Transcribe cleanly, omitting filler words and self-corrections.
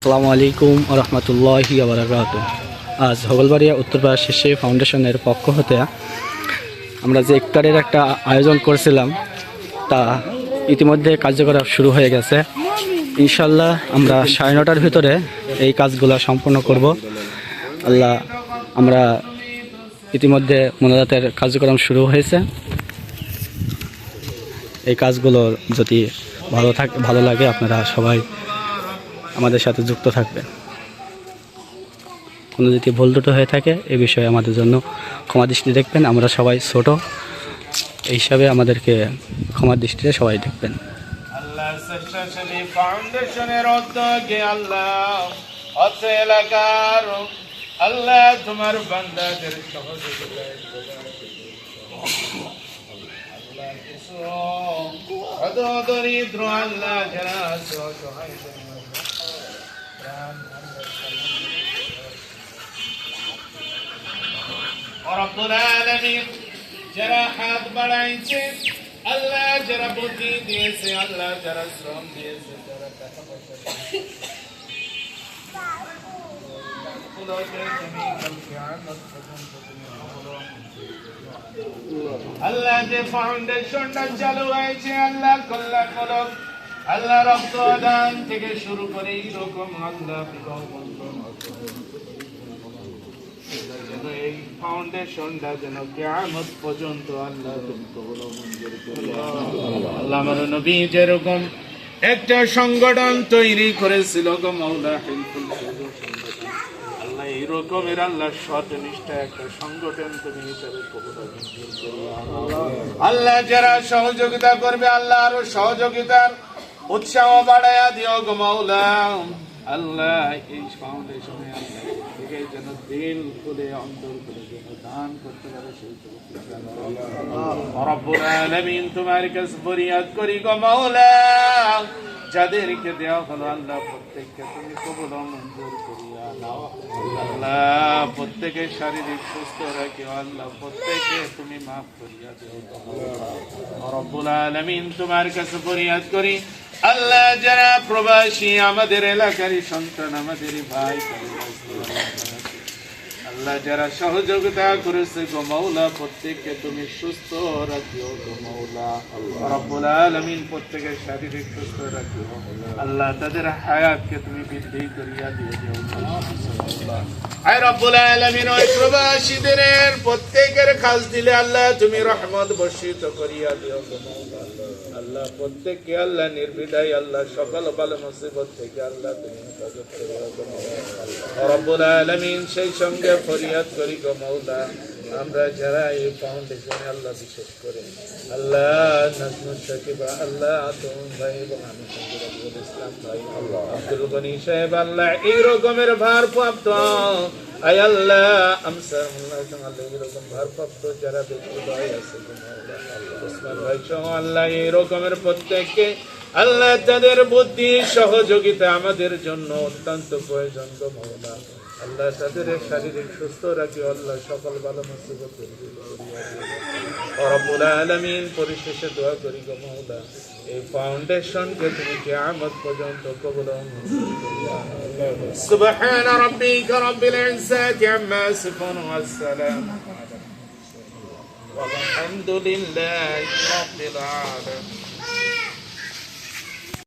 আসসালামু আলাইকুম রহমতুল্লাহি বারাকাতুহু। আজ হগলবাড়িয়া উত্তরপাড়া শেষে ফাউন্ডেশনের পক্ষ হতে আমরা যে ইফতারের একটা আয়োজন করেছিলাম তা ইতিমধ্যে কার্যকর শুরু হয়ে গেছে। ইনশাল্লাহ আমরা 9:30টার ভিতরে এই কাজগুলো সম্পন্ন করব। আল্লাহ, আমরা ইতিমধ্যে মোনাজাতের কার্যক্রম শুরু হয়েছে। এই কাজগুলো যদি ভালো লাগে আপনারা সবাই আমাদের সাথে যুক্ত থাকবেন। কোনো যদি ভুল ত্রুটি হয়ে থাকে এ বিষয়ে আমাদের জন্য ক্ষমা দৃষ্টি দেখবেন। আমরা সবাই ছোট, এই হিসাবে আমাদেরকে ক্ষমা দৃষ্টিতে সবাই দেখবেন। আল্লাহ স্বেচ্ছাসেবী ফাউন্ডেশনের উদ্যোগে আল্লাহ অত্র এলাকার আল্লাহ তোমার বান্দাদের সহযোগিতায় আল্লাহ কিছু দরিদ্র আল্লাহ যারা সহায় রব্বুল আলামিন যারা হাত বাড়াইছে আল্লাহ, যারা বুদ্ধি দিয়েছে আল্লাহ, যারা শ্রম দিয়েছে, যারা টাকা পয়সা আল্লাহ যে ফাউন্ডেশনটা চালু হয়েছে আল্লাহ কল্যাণমূলক, আল্লাহ রক্তদান থেকে শুরু করে এইরকম আল্লাহ বিবাহ বন্ধন যেন এই ফাউন্ডেশনটা যেন কিয়ামত পর্যন্ত আল্লাহ তুমি কবুল ও মঞ্জুর করে। আল্লাহ আমার নবী যেরকম একটা সংগঠন তৈরি করেছিল গো মাওলা হিলফুল আল্লাহ, এই রকমের আল্লাহ সৎনিষ্ঠা একটা সংগঠন তুমি হিসাবে কবুল ও মঞ্জুর করে। আল্লাহ যারা সহযোগিতা করবে আল্লাহ আরো সহযোগিতার উৎসাহ বাড়ায়া দিও গো মাওলা। আল্লাহ এই ফাউন্ডেশনে আল্লাহ থেকে যেন দিল খুলে অন্তর খুলে যেন দান করতে পারে সেই রব্বুল আলামিন তোমার কাছে ফরিয়াদ করি গো মাওলা, যাদেরকে দেওয়া হলো আল্লাহ প্রত্যেককে তুমি কবুল ও মঞ্জুর করিয়া নাও। আল্লাহ প্রত্যেকে শারীরিক সুস্থ রাখিও আল্লাহ, প্রত্যেকে তুমি মাফ করিয়া দিও রব্বুল আলামিন তোমার কাছে ফরিয়াদ করি আল্লাহ, যারা প্রবাসী আমাদের এলাকারই সন্তান আমাদের ভাই আল্লাহ, যারা সহযোগিতা করেছে গো মাওলা প্রত্যেককে তুমি সুস্থ রাখিও গো মাওলা। রব্বুল আলামিন প্রত্যেকের শারীরিক সুস্থ রাখিও আল্লাহ, তাদের হায়াতকে তুমি বৃদ্ধি করিয়া দিও আয় রব্বুল আলামিন। ওই প্রবাসীদের প্রত্যেকের খাস দিলে আল্লাহ তুমি রহমত বর্ষিত করিয়া দিও গো মাওলা। আল্লাহ প্রত্যেককে আল্লাহ নির্বিধায় আল্লাহ সকল বালা মুসিবত থেকে আল্লাহ তুমি হেফাজত করিয়া গো মাওলা। রব্বুল আলামিন সেই সঙ্গে ফরিয়াদ করি গো মাওলা, আমরা যারা এই ফাউন্ডেশনে আল্লাহ বিশেষ করে আল্লাহ নাজমুল সাকিবা আল্লাহ আতম ভাই এবং আমি সঙ্গে ইসলাম ভাই আল্লাহ আব্দুল গনি সাহেব আল্লাহ এই রকমের ভারপ্রাপ্ত আয় আল্লাহ আমসা আল্লাহ এরকম ভারপ্রাপ্ত যারা ব্যক্তি ভাই আছে গো মাওলা। ওসমান ভাই সহ আল্লাহ এই রকমের প্রত্যেককে আল্লাহ তাদের বুদ্ধি সহযোগিতা আমাদের জন্য অত্যন্ত প্রয়োজন গো মাওলা। আল্লাহ তাদের শারীরিক সুস্থ রাখি আল্লাহ, সকল ভালো মুসিবত রব্বুল আলামিন। পরিশেষে দোয়া করি গো মাওলা, এই ফাউন্ডেশনকে তুমি কিয়ামত পর্যন্ত কবুল ও মঞ্জুর করিয়া নাও। সুবহান রাব্বিকা রাব্বিল ইজ্জাতি আম্মা ইয়াসিফুন ওয়া সালামুন আলাল মুরসালিন ওয়া আলহামদুলিল্লাহি রাব্বিল আলামিন।